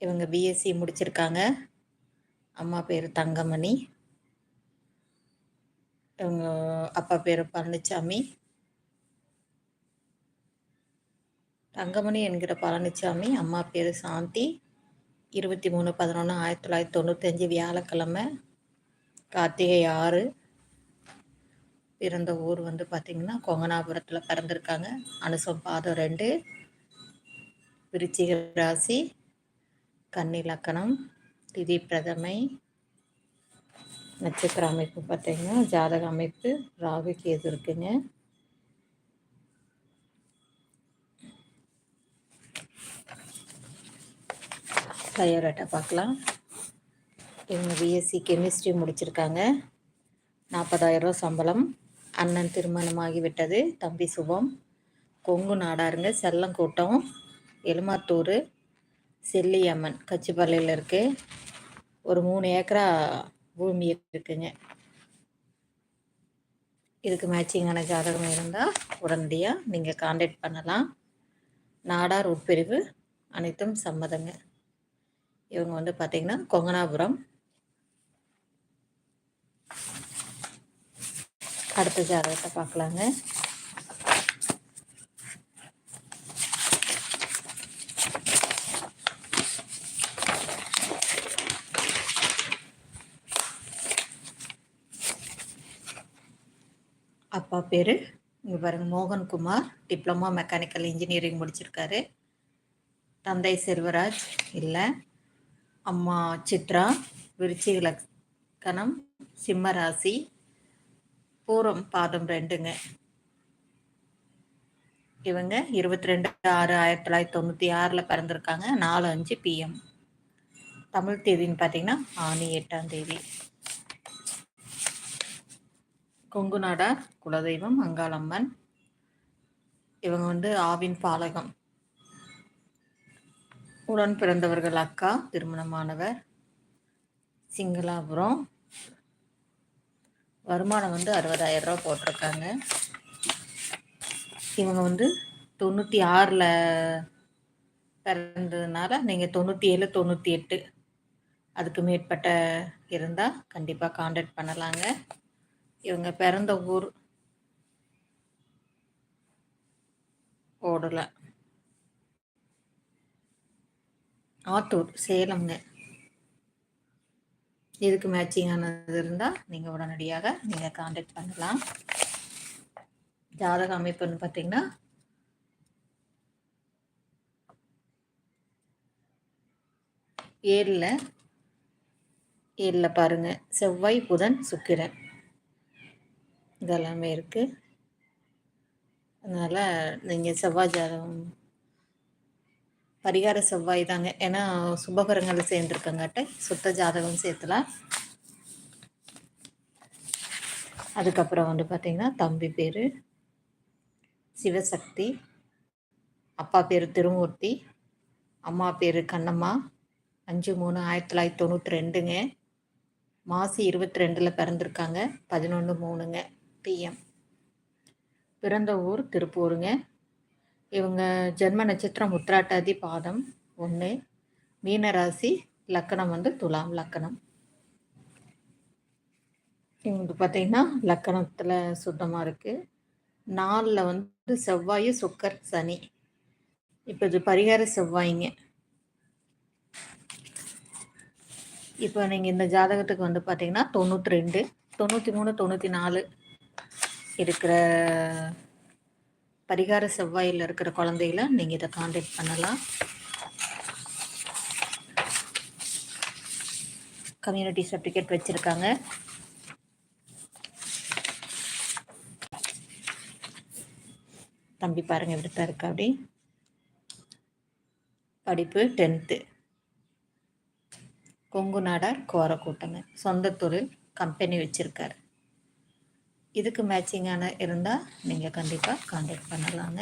இவங்க பிஎஸ்சி முடிச்சிருக்காங்க. அம்மா பேர் தங்கமணி. இவங்க அப்பா பேர் பழனிச்சாமி. தங்கமணி என்கிற பழனிச்சாமி, அம்மா பேர் சாந்தி. 23/11/1995 வியாழக்கிழமை, கார்த்திகை 6. பிறந்த ஊர் வந்து பார்த்திங்கன்னா கொங்கனாபுரத்தில் பிறந்திருக்காங்க. அனுசம் பாதம் 2, விருச்சிக ராசி, கன்னி லக்கணம், திதி பிரதமை. நட்சத்திர அமைப்பு பார்த்திங்கன்னா ஜாதக அமைப்பு ராகு கேது இருக்குங்க. பயோடேட்டா பார்க்கலாம். இவங்க பிஎஸ்சி கெமிஸ்ட்ரி முடிச்சிருக்காங்க. 40,000 சம்பளம். அண்ணன் திருமணமாகிவிட்டது. தம்பி சுபம். கொங்கு நாடாருங்க. செல்லங்கோட்டம், எலுமாத்தூர், செல்லியம்மன் கச்சிப்பாளையில் இருக்குது. ஒரு 3 ஏக்கரா பூமி இருக்குங்க. இதுக்கு மேட்சிங்கான ஜாதகம் இருந்தால் உடனடியாக நீங்கள் கான்டாக்ட் பண்ணலாம். நாடார் உட்பிரிவு அனைத்தும் சம்மதங்க. இவங்க வந்து பார்த்திங்கன்னா கொங்கனாபுரம். அடுத்த ஜாதகத்தை பார்க்கலாங்க. அப்பா பேர் இங்கே பாருங்க மோகன்குமார். டிப்ளமா மெக்கானிக்கல் இன்ஜினியரிங் முடிச்சிருக்காரு. தந்தை செல்வராஜ் இல்லை. அம்மா சித்ரா. விருச்சிக லக்கணம், சிம்ம ராசி, பூரம் பாதம் 2ங்க. இவங்க 22/6/1996 பிறந்திருக்காங்க. 4:05 PM. தமிழ் தேதின்னு பார்த்தீங்கன்னா ஆனி 8ஆம் தேதி. கொங்கு நாடார் குலதெய்வம் அங்காளம்மன். இவங்க வந்து ஆவின் பாலகம். உடன் பிறந்தவர்கள் அக்கா, திருமணமானவர். சிங்களாபுரம். வருமானம் வந்து 60,000 போட்டிருக்காங்க. இவங்க வந்து 96ல் பிறந்ததுனால நீங்கள் 97, 98 அதுக்கு மேற்பட்ட இருந்தால் கண்டிப்பாக கான்டாக்ட் பண்ணலாங்க. இவங்க பிறந்த ஊர் ஓடலை, ஆத்தூர், சேலம்ங்க. இதுக்கு மேட்சிங்கானது இருந்தால் நீங்கள் உடனடியாக நீங்கள் கான்டாக்ட் பண்ணலாம். ஜாதக அமைப்புன்னு பார்த்தீங்கன்னா ஏழில் பாருங்க செவ்வாய், புதன், சுக்கிரன் இதெல்லாமே இருக்குது. அதனால் நீங்கள் செவ்வாய் ஜாதகம் பரிகார செவ்வாய் தாங்க. ஏன்னா சுபகரங்கள் சேர்ந்துருக்கங்காட்ட சுத்த ஜாதகம் சேர்த்துலாம். அதுக்கப்புறம் வந்து பார்த்திங்கன்னா தம்பி பேர் சிவசக்தி, அப்பா பேர் திருமூர்த்தி, அம்மா பேர் கண்ணம்மா. 5/3/1992ங்க. மாசி 22ல் பிறந்திருக்காங்க. 11/3ங்க PM. பிறந்த ஊர் திருப்பூருங்க. இவங்க ஜென்ம நட்சத்திரம் உத்திராட்டாதி பாதம் 1, மீனராசி, லக்கணம் வந்து துலாம் லக்கணம். இவங்களுக்கு பார்த்தீங்கன்னா லக்கணத்தில் சுத்தமாக இருக்குது. 4ல் வந்து செவ்வாய், சுக்கர், சனி. இப்போ இது பரிகார செவ்வாய்ங்க. இப்போ நீங்கள் இந்த ஜாதகத்துக்கு வந்து பார்த்தீங்கன்னா 92, 93, 94 இருக்கிற பரிகார செவ்வாயில் இருக்கிற குழந்தைகளை நீங்கள் இதை கான்டாக்ட் பண்ணலாம். கம்யூனிட்டி சர்டிஃபிகேட் வச்சுருக்காங்க. தம்பி பாருங்கள் எப்படி தான் இருக்கா. அப்படி படிப்பு 10th. கொங்கு நாடார் கோரக்கூட்டங்க. சொந்த தொழில் கம்பெனி வச்சுருக்காரு. இதுக்கு மேட்சிங்கான இருந்தால் நீங்கள் கண்டிப்பாக கான்டாக்ட் பண்ணலாங்க.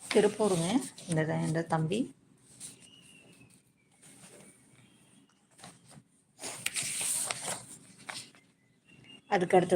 திருப்பூருங்க இந்த தம்பி. அதுக்கு அடுத்தது